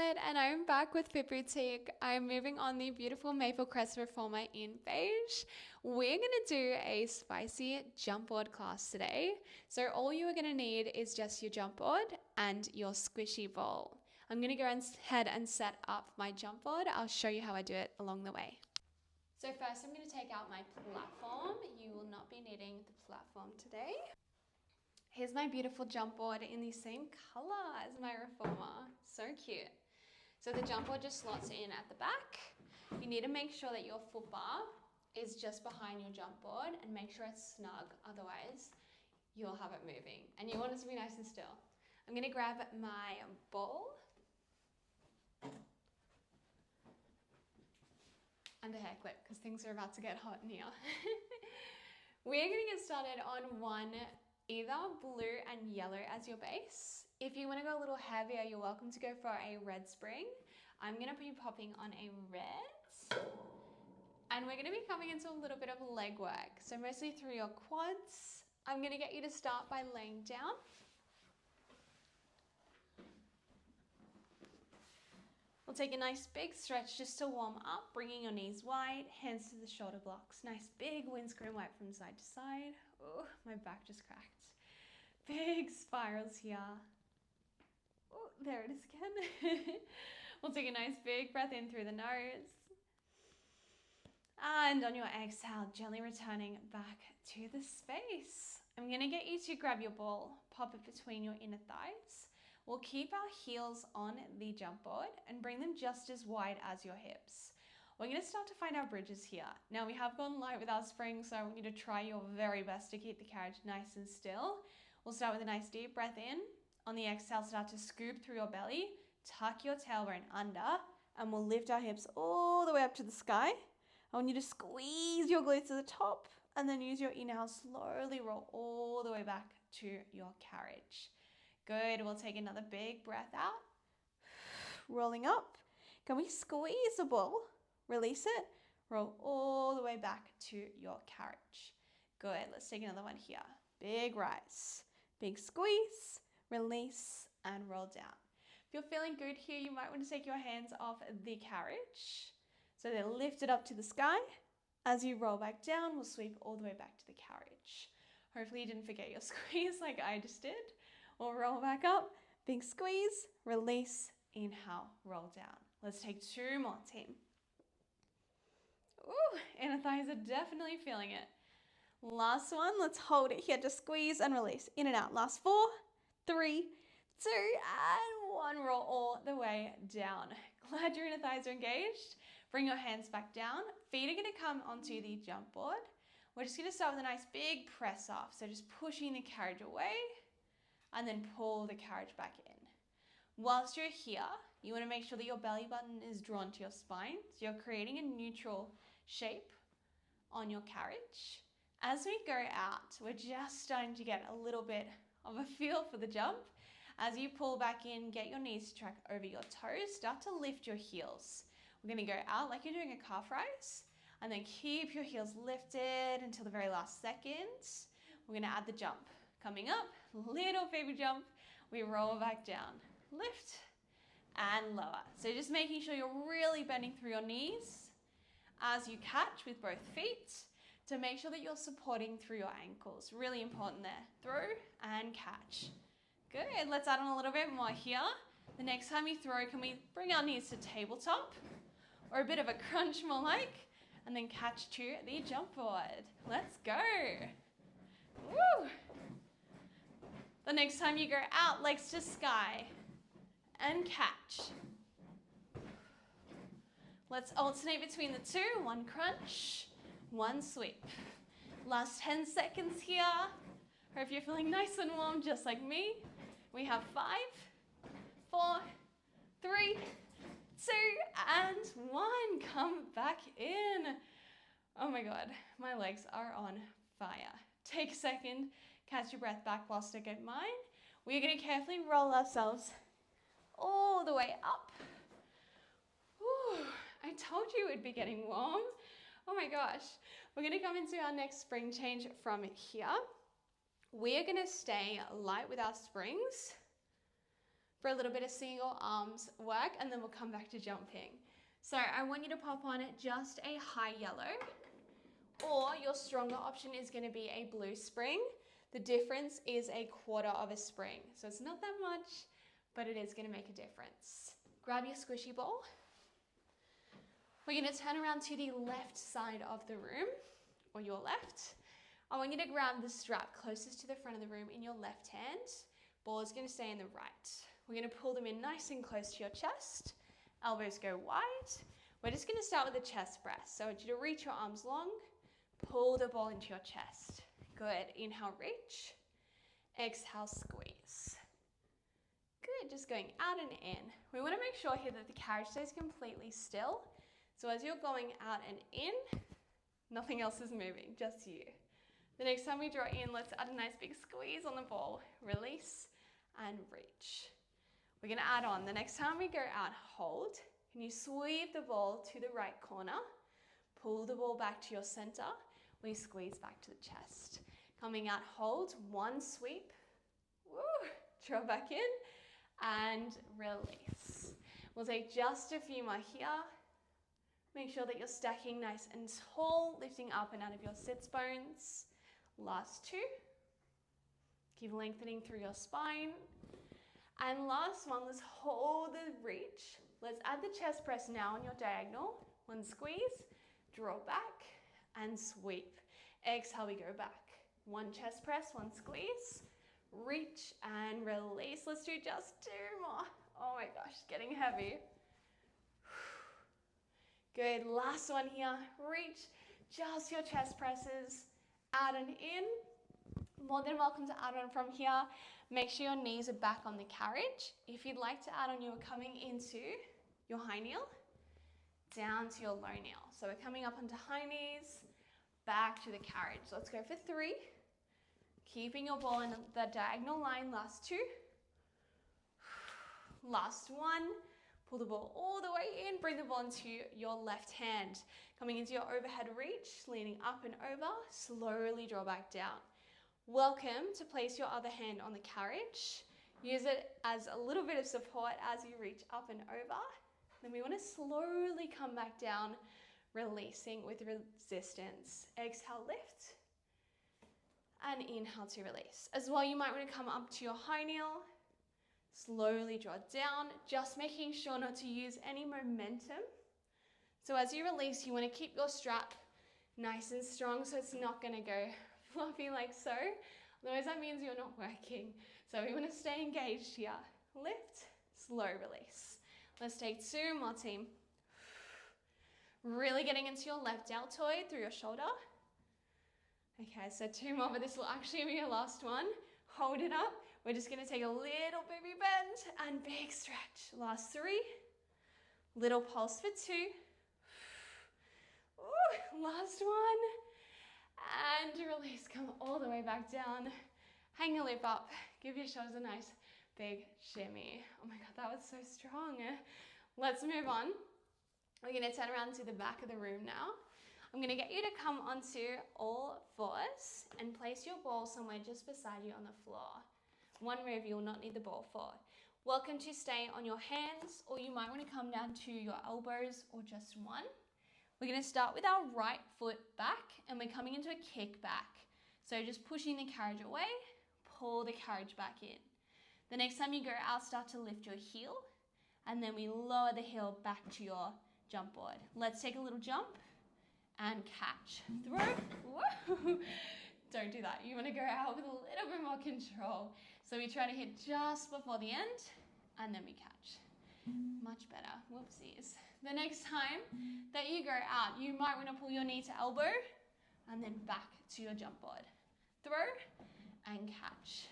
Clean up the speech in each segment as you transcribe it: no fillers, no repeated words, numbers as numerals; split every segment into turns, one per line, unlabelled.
Good, and I'm back with FitBoutique. I'm moving on the beautiful maple crest reformer in beige. We're gonna do a spicy jump board class today. So all you are gonna need is just your jump board and your squishy ball. I'm gonna go ahead and set up my jump board. I'll show you how I do it along the way. So first I'm gonna take out my platform. You will not be needing the platform today. Here's my beautiful jump board in the same color as my reformer. So cute. So the jump board just slots in at the back. You need to make sure that your foot bar is just behind your jump board and make sure it's snug, otherwise you'll have it moving. And you want it to be nice and still. I'm gonna grab my ball and a hair clip because things are about to get hot in here. We're gonna get started on one either blue and yellow as your base. If you want to go a little heavier, you're welcome to go for a red spring. I'm going to be popping on a red. And we're going to be coming into a little bit of leg work. So mostly through your quads. I'm going to get you to start by laying down. We'll take a nice big stretch just to warm up, bringing your knees wide, hands to the shoulder blocks. Nice big windscreen wipe from side to side. Oh, my back just cracked. Big spirals here. Oh, there it is again. We'll take a nice big breath in through the nose. And on your exhale, gently returning back to the space. I'm gonna get you to grab your ball, pop it between your inner thighs. We'll keep our heels on the jump board and bring them just as wide as your hips. We're going to start to find our bridges here. Now we have gone light with our springs, so I want you to try your very best to keep the carriage nice and still. We'll start with a nice deep breath in. On the exhale, start to scoop through your belly, tuck your tailbone under, and we'll lift our hips all the way up to the sky. I want you to squeeze your glutes to the top and then use your inhale, slowly roll all the way back to your carriage. Good, we'll take another big breath out. Rolling up. Can we squeeze the ball? Release it. Roll all the way back to your carriage. Good, let's take another one here. Big rise. Big squeeze, release, and roll down. If you're feeling good here, you might want to take your hands off the carriage. So they're lifted up to the sky. As you roll back down, we'll sweep all the way back to the carriage. Hopefully you didn't forget your squeeze like I just did. We'll roll back up, big squeeze, release, inhale, roll down. Let's take two more, team. Ooh, inner thighs are definitely feeling it. Last one, let's hold it here, just squeeze and release, in and out. Last 4, 3, 2, and 1, roll all the way down. Glad your inner thighs are engaged. Bring your hands back down. Feet are gonna come onto the jump board. We're just gonna start with a nice big press off. So just pushing the carriage away, and then pull the carriage back in. Whilst you're here, you want to make sure that your belly button is drawn to your spine. So you're creating a neutral shape on your carriage. As we go out, we're just starting to get a little bit of a feel for the jump. As you pull back in, get your knees to track over your toes, start to lift your heels. We're going to go out like you're doing a calf rise, and then keep your heels lifted until the very last second. We're going to add the jump. Coming up, little baby jump, we roll back down, lift and lower. So just making sure you're really bending through your knees as you catch with both feet to make sure that you're supporting through your ankles. Really important there. Throw and catch. Good, let's add on a little bit more here. The next time you throw, can we bring our knees to tabletop or a bit of a crunch more like, and then catch to the jump board. Let's go. Woo! The next time you go out, legs to sky and catch. Let's alternate between the two. 1 crunch, 1 sweep. Last 10 seconds here. Hope you're feeling nice and warm just like me. We have 5, 4, 3, 2, and 1. Come back in. Oh my God, my legs are on fire. Take a second, catch your breath back whilst I get mine. We're going to carefully roll ourselves all the way up. Whew, I told you it would be getting warm. Oh my gosh. We're going to come into our next spring change from here. We're going to stay light with our springs. for a little bit of single arms work, and then we'll come back to jumping. So I want you to pop on just a high yellow, or your stronger option is going to be a blue spring. The difference is a quarter of a spring. So it's not that much, but it is going to make a difference. Grab your squishy ball. We're going to turn around to the left side of the room, or your left. I want you to grab the strap closest to the front of the room in your left hand. Ball is going to stay in the right. We're going to pull them in nice and close to your chest. Elbows go wide. We're just going to start with a chest press. So I want you to reach your arms long, pull the ball into your chest. Good. Inhale, reach. Exhale, squeeze. Good. Just going out and in. We want to make sure here that the carriage stays completely still. So as you're going out and in, nothing else is moving, just you. The next time we draw in, let's add a nice big squeeze on the ball. Release and reach. We're going to add on. The next time we go out, hold. Can you sweep the ball to the right corner? Pull the ball back to your center. We squeeze back to the chest. Coming out, hold. One sweep. Woo. Draw back in and release. We'll take just a few more here. Make sure that you're stacking nice and tall, lifting up and out of your sits bones. Last two. Keep lengthening through your spine. And last one, let's hold the reach. Let's add the chest press now on your diagonal. One squeeze, draw back, and sweep. Exhale, we go back. One chest press, one squeeze, reach and release. Let's do just two more. Oh my gosh, it's getting heavy. Good, last one here. Reach, just your chest presses, out and in. More than welcome to add on from here. Make sure your knees are back on the carriage. If you'd like to add on, you are coming into your high kneel, down to your low kneel. So we're coming up onto high knees, back to the carriage. Let's go for 3. Keeping your ball in the diagonal line, last 2. Last 1. Pull the ball all the way in, bring the ball into your left hand. Coming into your overhead reach, leaning up and over, slowly draw back down. Welcome to place your other hand on the carriage. Use it as a little bit of support as you reach up and over. Then we want to slowly come back down, releasing with resistance. Exhale, lift. And inhale to release. As well, you might want to come up to your high kneel. Slowly draw down, just making sure not to use any momentum. So as you release, you want to keep your strap nice and strong so it's not going to go fluffy like so. Otherwise that means you're not working. So we want to stay engaged here. Lift, slow release. Let's take 2 more, team. Really getting into your left deltoid through your shoulder. Okay, so 2 more, but this will actually be your last one. Hold it up. We're just going to take a little baby bend and big stretch. Last 3. Little pulse for 2. Ooh, last 1. And release. Come all the way back down. Hang your lip up. Give your shoulders a nice big shimmy. Oh my God, that was so strong. Let's move on. We're going to turn around to the back of the room now. I'm going to get you to come onto all fours and place your ball somewhere just beside you on the floor. One move you will not need the ball for. Welcome to stay on your hands, or you might want to come down to your elbows or just one. We're going to start with our right foot back and we're coming into a kick back. So just pushing the carriage away, pull the carriage back in. The next time you go out, start to lift your heel and then we lower the heel back to your jump board. Let's take a little jump and catch. Throw. Whoa. Don't do that. You want to go out with a little bit more control. So we try to hit just before the end and then we catch. Much better. Whoopsies. The next time that you go out, you might want to pull your knee to elbow and then back to your jump board. Throw and catch.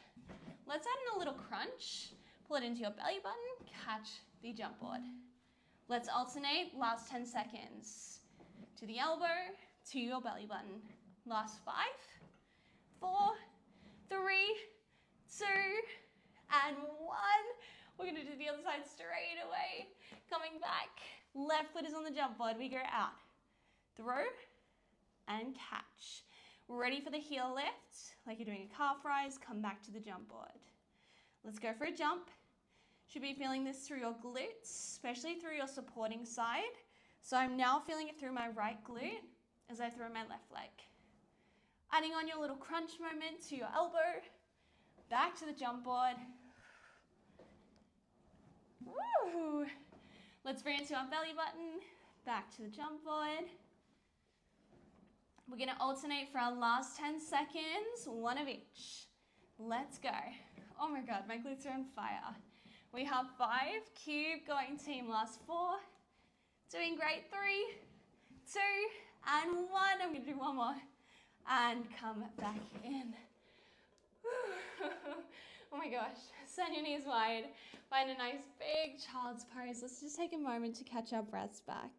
Let's add in a little crunch. Pull it into your belly button, catch the jump board. Let's alternate. Last 10 seconds. To the elbow, to your belly button. Last 5, 4, 3, 2, and 1. We're going to do the other side straight away. Coming back. Left foot is on the jump board. We go out. Throw and catch. Ready for the heel lift. Like you're doing a calf rise. Come back to the jump board. Let's go for a jump. Should be feeling this through your glutes, especially through your supporting side. So I'm now feeling it through my right glute as I throw my left leg. Adding on your little crunch moment to your elbow, back to the jump board. Woo! Let's bring it to our belly button, back to the jump board. We're gonna alternate for our last 10 seconds, one of each. Let's go. Oh my God, my glutes are on fire. We have 5, keep going team, last 4. Doing great, 3, 2, and 1. I'm gonna do one more. And come back in. Oh my gosh, send your knees wide. Find a nice big child's pose. Let's just take a moment to catch our breaths back.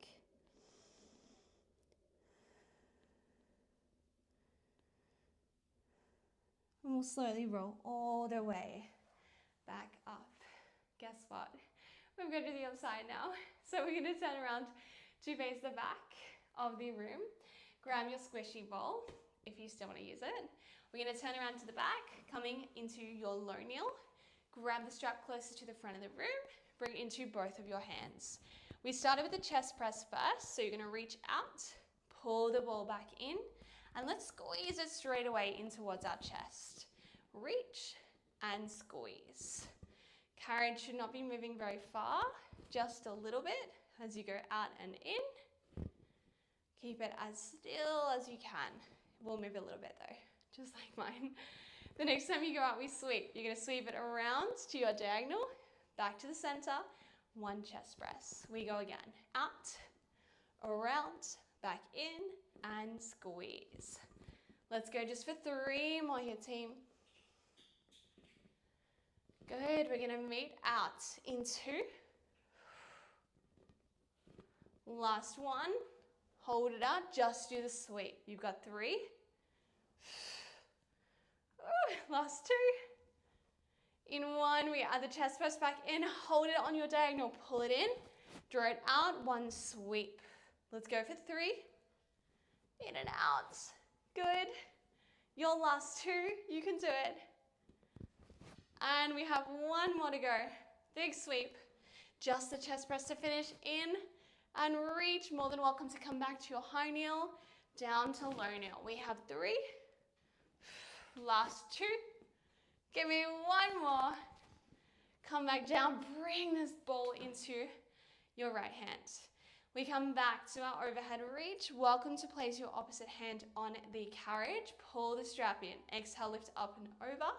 And we'll slowly roll all the way back up. Guess what? We're going to do the other side now. So we're going to turn around to face the back of the room. Grab your squishy ball if you still want to use it. We're going to turn around to the back, coming into your low kneel. Grab the strap closer to the front of the room. Bring it into both of your hands. We started with the chest press first, so you're going to reach out, pull the ball back in, and let's squeeze it straight away in towards our chest. Reach and squeeze. Carriage should not be moving very far, just a little bit as you go out and in. Keep it as still as you can. We'll move a little bit though, just like mine. The next time you go out, we sweep. You're gonna sweep it around to your diagonal, back to the center, one chest press. We go again, out, around, back in, and squeeze. Let's go just for 3 more here, team. Good, we're gonna meet out in 2. Last one, hold it out, just do the sweep. You've got 3. Last 2. In 1, we add the chest press back in, hold it on your diagonal, pull it in, draw it out, 1 sweep. Let's go for 3. In and out. Good. Your last 2, you can do it. And we have 1 more to go. Big sweep. Just the chest press to finish. In and reach. More than welcome to come back to your high kneel, down to low kneel. We have 3. Last 2. Give me 1 more. Come back down. Bring this ball into your right hand. We come back to our overhead reach. Welcome to place your opposite hand on the carriage. Pull the strap in. Exhale, lift up and over.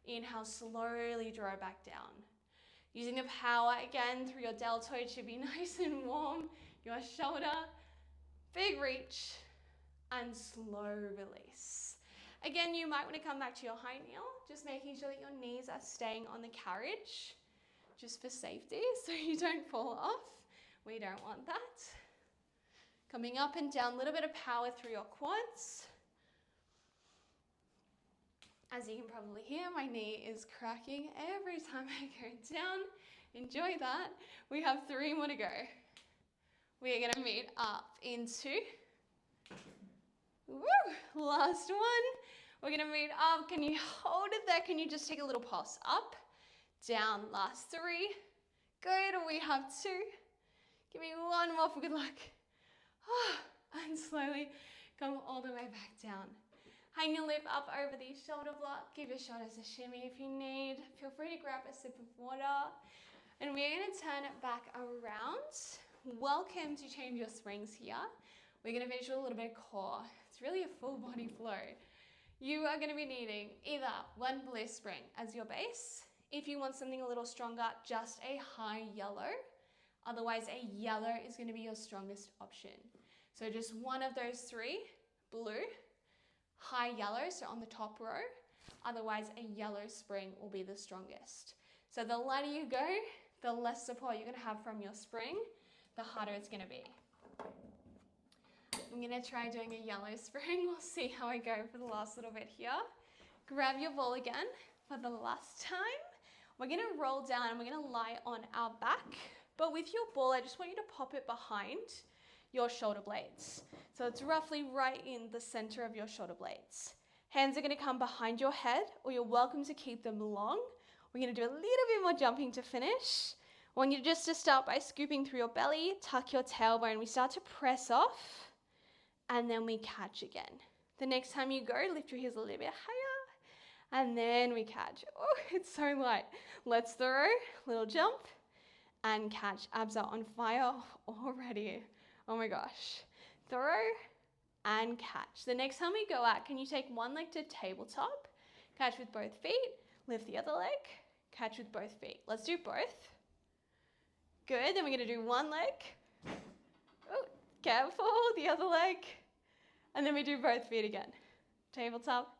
Inhale, slowly draw back down. Using the power again through your deltoid should be nice and warm. Your shoulder, big reach, and slow release. Again, you might want to come back to your high kneel, just making sure that your knees are staying on the carriage, just for safety, so you don't fall off. We don't want that. Coming up and down, a little bit of power through your quads. As you can probably hear, my knee is cracking every time I go down. Enjoy that. We have 3 more to go. We are gonna meet up into, last one. We're gonna meet up. Can you hold it there? Can you just take a little pulse? Up, down, last 3. Good, we have 2. Give me 1 more for good luck. And slowly come all the way back down. Hang your lip up over the shoulder block. Give your shoulders a shimmy if you need. Feel free to grab a sip of water. And we're going to turn it back around. Welcome to change your springs here. We're going to finish with a little bit of core. It's really a full body flow. You are going to be needing either one blue spring as your base. If you want something a little stronger, just a high yellow. Otherwise, a yellow is going to be your strongest option. So just one of those 3, blue, high yellow, so on the top row. Otherwise, a yellow spring will be the strongest. So the lighter you go, the less support you're going to have from your spring, the harder it's going to be. I'm going to try doing a yellow spring. We'll see how I go for the last little bit here. Grab your ball again for the last time. We're going to roll down and we're going to lie on our back. But with your ball, I just want you to pop it behind your shoulder blades. So it's roughly right in the center of your shoulder blades. Hands are going to come behind your head, or you're welcome to keep them long, We're going to do a little bit more jumping to finish. I want you just to start by scooping through your belly, tuck your tailbone. We start to press off, and then we catch again. The next time you go, lift your heels a little bit higher, and then we catch. Oh, it's so light. Let's throw, little jump, and catch. Abs are on fire already. Oh my gosh. Throw and catch. The next time we go out, can you take one leg to tabletop, catch with both feet, lift the other leg, catch with both feet. Let's do both. Good, then we're going to do one leg. Oh, careful, the other leg. And then we do both feet again. Tabletop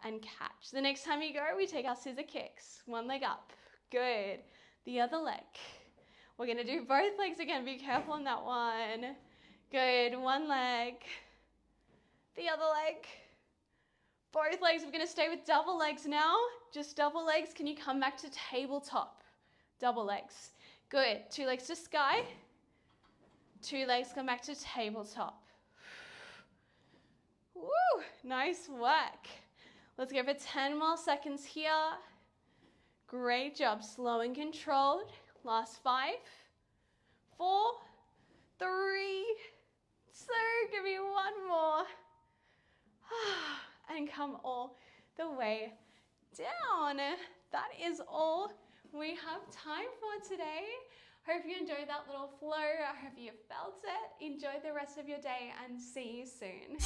and catch. The next time you go, we take our scissor kicks. One leg up. Good. The other leg. We're going to do both legs again. Be careful on that one. Good. One leg. The other leg. Both legs. We're going to stay with double legs now. Just double legs. Can you come back to tabletop? Double legs. Good. Two legs to sky. Two legs come back to tabletop. Woo! Nice work. Let's go for 10 more seconds here. Great job. Slow and controlled. Last 5, 4, 3, 2. Give me one more. And come all the way down. That is all we have time for today. Hope you enjoyed that little flow. I hope you felt it. Enjoy the rest of your day and see you soon.